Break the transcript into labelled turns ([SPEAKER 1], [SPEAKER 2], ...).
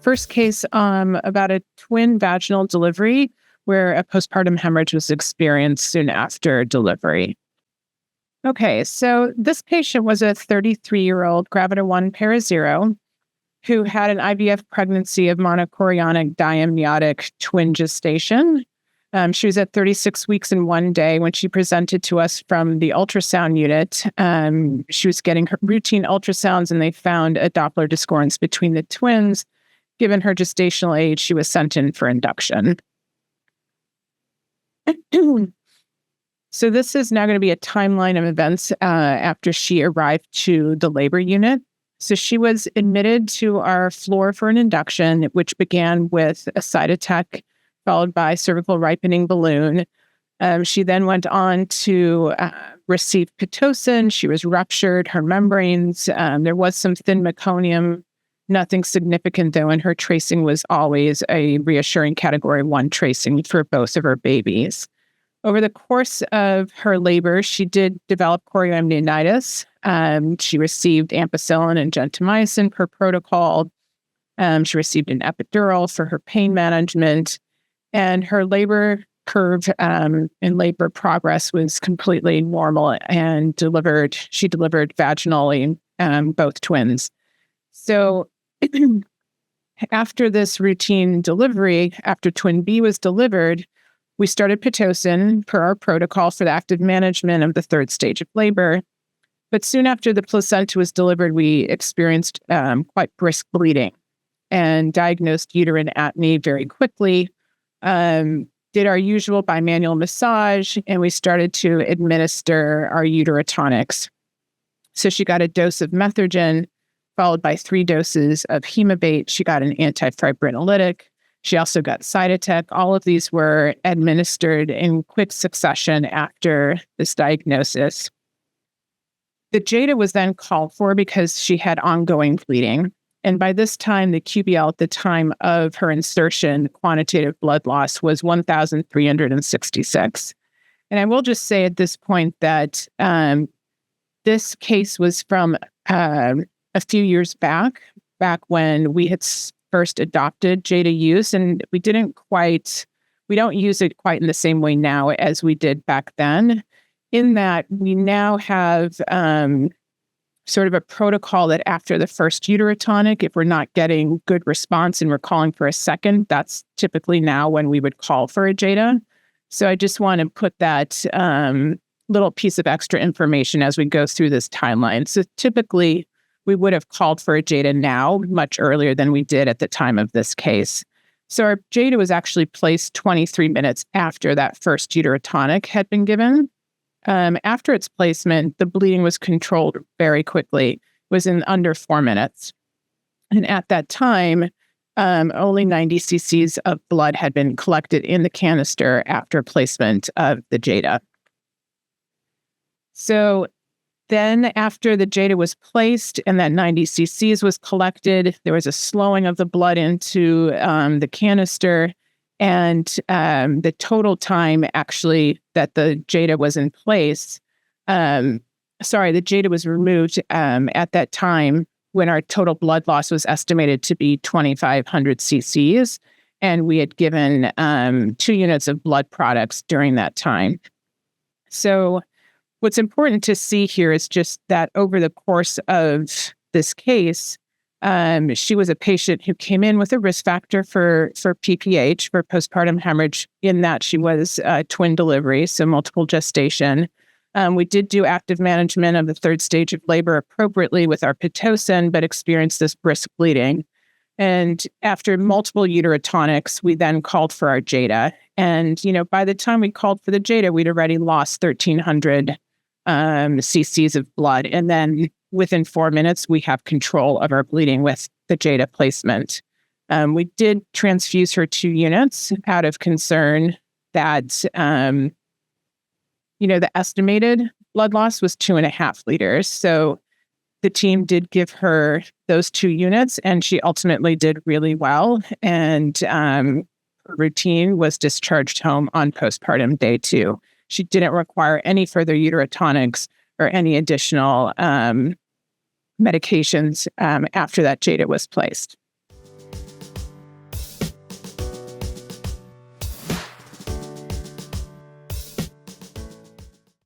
[SPEAKER 1] first case about a twin vaginal delivery where a postpartum hemorrhage was experienced soon after delivery. Okay, so this patient was a 33-year-old gravida 1 para 0 who had an IVF pregnancy of monochorionic diamniotic twin gestation. She was at 36 weeks and 1 day when she presented to us from the ultrasound unit. She was getting her routine ultrasounds, and they found a Doppler discordance between the twins. Given her gestational age, she was sent in for induction. So this is now going to be a timeline of events after she arrived to the labor unit. So she was admitted to our floor for an induction, which began with a cytotech followed by cervical ripening balloon. She then went on to receive Pitocin. She was ruptured, her membranes. There was some thin meconium, nothing significant though, and her tracing was always a reassuring category 1 tracing for both of her babies. Over the course of her labor, she did develop chorioamnionitis. She received ampicillin and gentamicin per protocol. She received an epidural for her pain management. And her labor curve and labor progress was completely normal and she delivered vaginally, both twins. So after this routine delivery, after twin B was delivered, we started Pitocin per our protocol for the active management of the 3rd stage of labor. But soon after the placenta was delivered, we experienced quite brisk bleeding and diagnosed uterine atony very quickly. Did our usual bimanual massage, and we started to administer our uterotonics. So she got a dose of Methergin, followed by 3 doses of Hemabate. She got an antifibrinolytic. She also got Cytotec. All of these were administered in quick succession after this diagnosis. The JADA was then called for because she had ongoing bleeding. And by this time, the QBL at the time of her insertion, quantitative blood loss, was 1,366. And I will just say at this point that this case was from a few years back when we had first adopted JADA use, and we don't use it quite in the same way now as we did back then, in that we now have sort of a protocol that after the first uterotonic, if we're not getting good response and we're calling for a second, that's typically now when we would call for a JADA. So I just want to put that little piece of extra information as we go through this timeline. So typically, we would have called for a JADA now much earlier than we did at the time of this case. So our JADA was actually placed 23 minutes after that first uterotonic had been given. After its placement, the bleeding was controlled very quickly. It was in under 4 minutes. And at that time, only 90 cc's of blood had been collected in the canister after placement of the JADA. So then after the JADA was placed and that 90 cc's was collected, there was a slowing of the blood into the canister. And the total time actually that the JADA was in place, the JADA was removed at that time when our total blood loss was estimated to be 2,500 cc's. And we had given 2 units of blood products during that time. So what's important to see here is just that over the course of this case, she was a patient who came in with a risk factor for PPH, for postpartum hemorrhage, in that she was twin delivery, so multiple gestation. We did do active management of the 3rd stage of labor appropriately with our Pitocin, but experienced this brisk bleeding. And after multiple uterotonics, we then called for our JADA. And, by the time we called for the JADA, we'd already lost 1,300 cc's of blood. And then within 4 minutes, we have control of our bleeding with the JADA placement. We did transfuse her 2 units out of concern that, the estimated blood loss was 2.5 liters. So the team did give her those 2 units, and she ultimately did really well. And her routine was discharged home on postpartum day 2. She didn't require any further uterotonics or any additional medications after that JADA was placed.